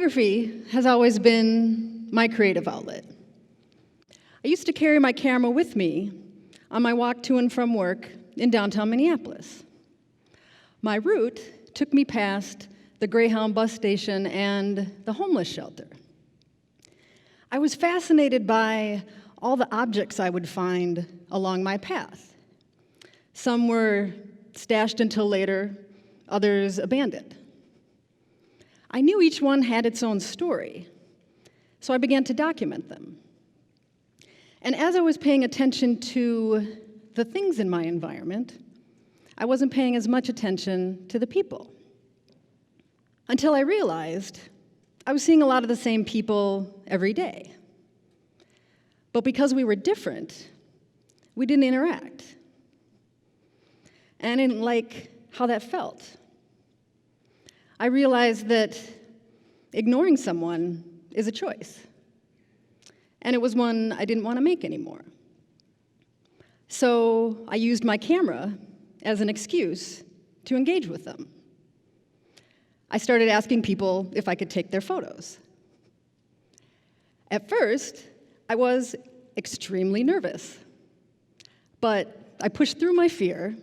Photography has always been my creative outlet. I used to carry my camera with me on my walk to and from work in downtown Minneapolis. My route took me past the Greyhound bus station and the homeless shelter. I was fascinated by all the objects I would find along my path. Some were stashed until later, others abandoned. I knew each one had its own story, so I began to document them. And as I was paying attention to the things in my environment, I wasn't paying as much attention to the people. Until I realized I was seeing a lot of the same people every day. But because we were different, we didn't interact. And I didn't like how that felt. I realized that ignoring someone is a choice, and it was one I didn't want to make anymore. So I used my camera as an excuse to engage with them. I started asking people if I could take their photos. At first, I was extremely nervous, but I pushed through my fear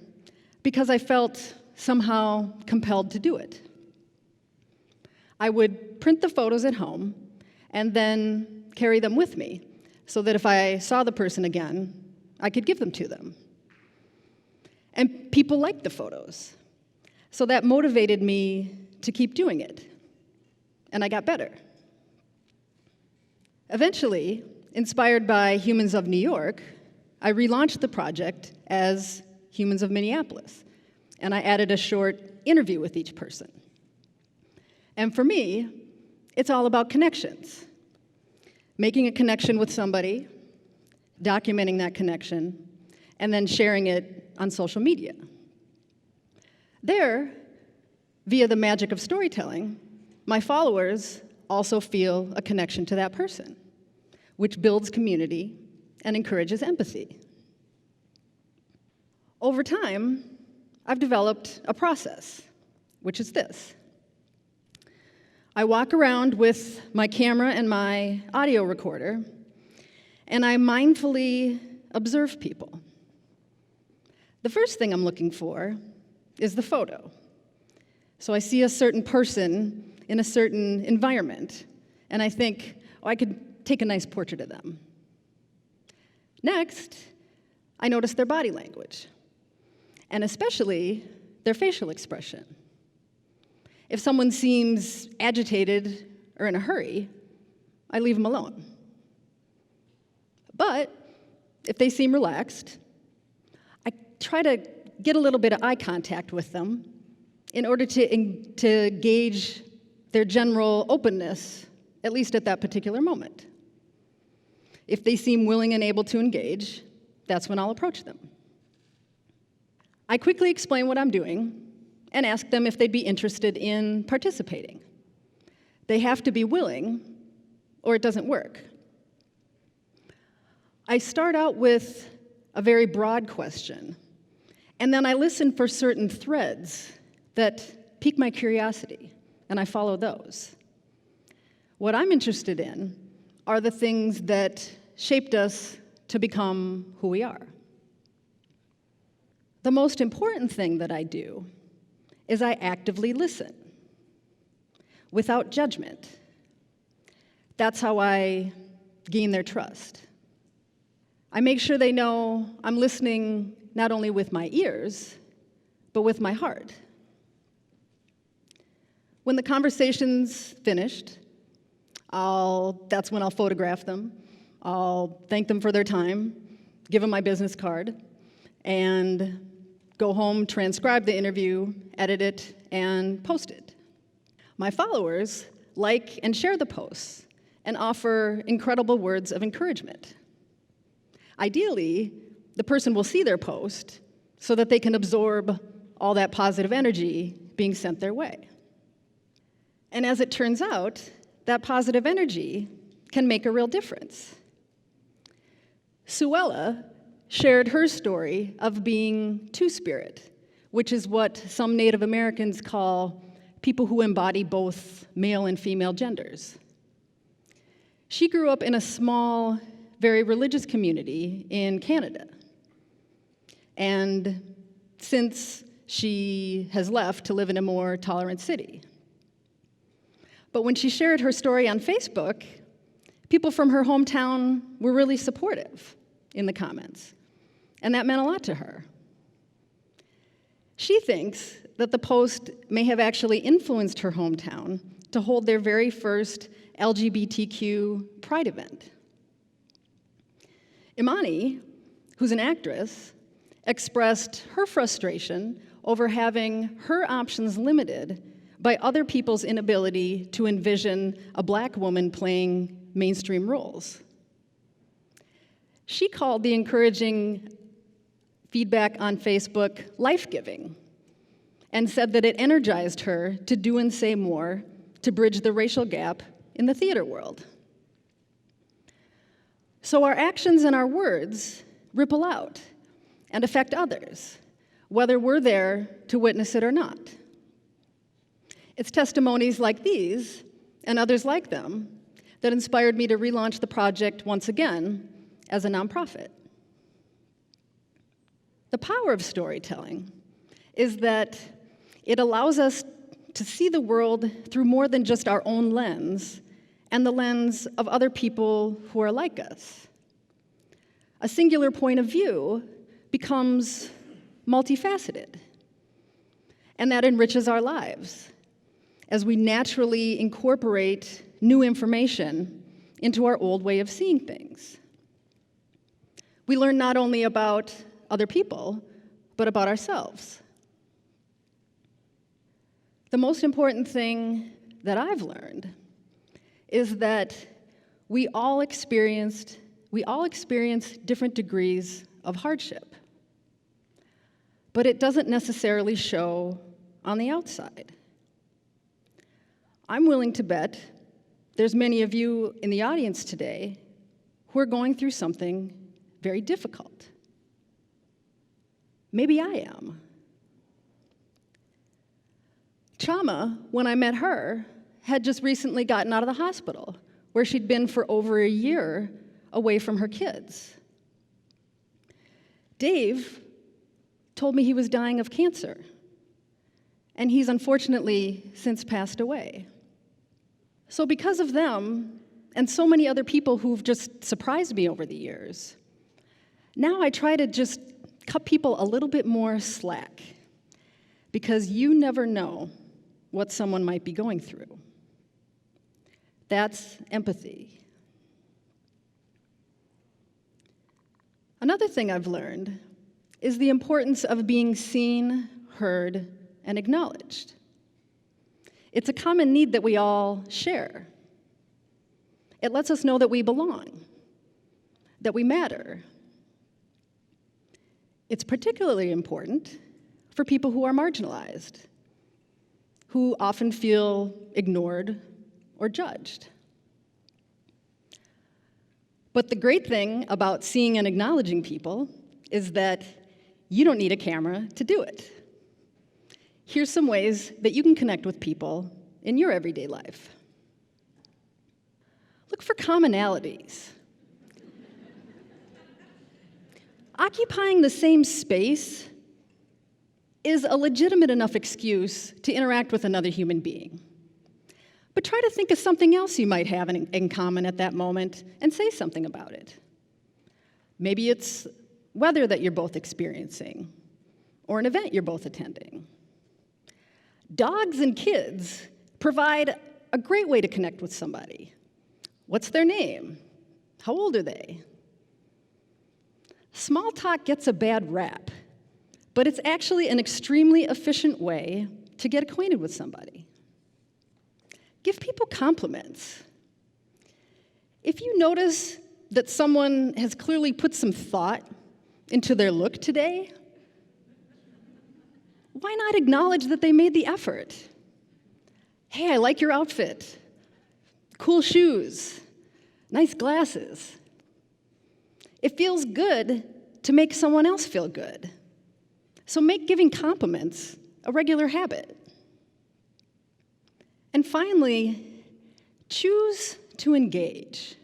because I felt somehow compelled to do it. I would print the photos at home and then carry them with me so that if I saw the person again, I could give them to them. And people liked the photos, so that motivated me to keep doing it, and I got better. Eventually, inspired by Humans of New York, I relaunched the project as Humans of Minneapolis, and I added a short interview with each person. And for me, it's all about connections. Making a connection with somebody, documenting that connection, and then sharing it on social media. There, via the magic of storytelling, my followers also feel a connection to that person, which builds community and encourages empathy. Over time, I've developed a process, which is this. I walk around with my camera and my audio recorder, and I mindfully observe people. The first thing I'm looking for is the photo. So I see a certain person in a certain environment, and I think, oh, I could take a nice portrait of them. Next, I notice their body language, and especially their facial expression. If someone seems agitated or in a hurry, I leave them alone. But if they seem relaxed, I try to get a little bit of eye contact with them in order to gauge their general openness, at least at that particular moment. If they seem willing and able to engage, that's when I'll approach them. I quickly explain what I'm doing and ask them if they'd be interested in participating. They have to be willing, or it doesn't work. I start out with a very broad question, and then I listen for certain threads that pique my curiosity, and I follow those. What I'm interested in are the things that shaped us to become who we are. The most important thing that I do is I actively listen, without judgment. That's how I gain their trust. I make sure they know I'm listening not only with my ears, but with my heart. When the conversation's finished, that's when I'll photograph them. I'll thank them for their time, give them my business card, and go home, transcribe the interview, edit it, and post it. My followers like and share the posts and offer incredible words of encouragement. Ideally, the person will see their post so that they can absorb all that positive energy being sent their way. And as it turns out, that positive energy can make a real difference. Suella shared her story of being two-spirit, which is what some Native Americans call people who embody both male and female genders. She grew up in a small, very religious community in Canada. And since she has left to live in a more tolerant city. But when she shared her story on Facebook, people from her hometown were really supportive in the comments, and that meant a lot to her. She thinks that the post may have actually influenced her hometown to hold their very first LGBTQ pride event. Imani, who's an actress, expressed her frustration over having her options limited by other people's inability to envision a Black woman playing mainstream roles. She called the encouraging feedback on Facebook life-giving and said that it energized her to do and say more to bridge the racial gap in the theater world. So our actions and our words ripple out and affect others, whether we're there to witness it or not. It's testimonies like these, and others like them, that inspired me to relaunch the project once again as a nonprofit. The power of storytelling is that it allows us to see the world through more than just our own lens and the lens of other people who are like us. A singular point of view becomes multifaceted, and that enriches our lives as we naturally incorporate new information into our old way of seeing things. We learn not only about other people, but about ourselves. The most important thing that I've learned is that we all experience different degrees of hardship, but it doesn't necessarily show on the outside. I'm willing to bet there's many of you in the audience today who are going through something very difficult. Maybe I am. Chama, when I met her, had just recently gotten out of the hospital, where she'd been for over a year away from her kids. Dave told me he was dying of cancer, and he's unfortunately since passed away. So because of them, and so many other people who've just surprised me over the years, now I try to just cut people a little bit more slack, because you never know what someone might be going through. That's empathy. Another thing I've learned is the importance of being seen, heard, and acknowledged. It's a common need that we all share. It lets us know that we belong, that we matter. It's particularly important for people who are marginalized, who often feel ignored or judged. But the great thing about seeing and acknowledging people is that you don't need a camera to do it. Here's some ways that you can connect with people in your everyday life. Look for commonalities. Occupying the same space is a legitimate enough excuse to interact with another human being. But try to think of something else you might have in common at that moment and say something about it. Maybe it's weather that you're both experiencing, or an event you're both attending. Dogs and kids provide a great way to connect with somebody. What's their name? How old are they? Small talk gets a bad rap, but it's actually an extremely efficient way to get acquainted with somebody. Give people compliments. If you notice that someone has clearly put some thought into their look today, why not acknowledge that they made the effort? Hey, I like your outfit. Cool shoes. Nice glasses. It feels good to make someone else feel good. So make giving compliments a regular habit. And finally, choose to engage.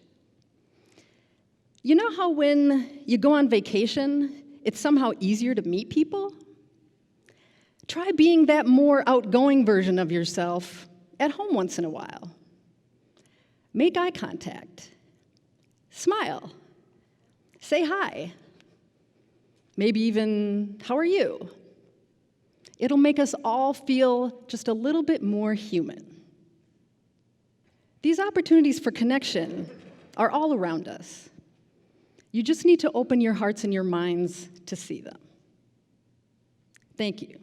You know how when you go on vacation, it's somehow easier to meet people? Try being that more outgoing version of yourself at home once in a while. Make eye contact. Smile. Say hi. Maybe even, how are you? It'll make us all feel just a little bit more human. These opportunities for connection are all around us. You just need to open your hearts and your minds to see them. Thank you.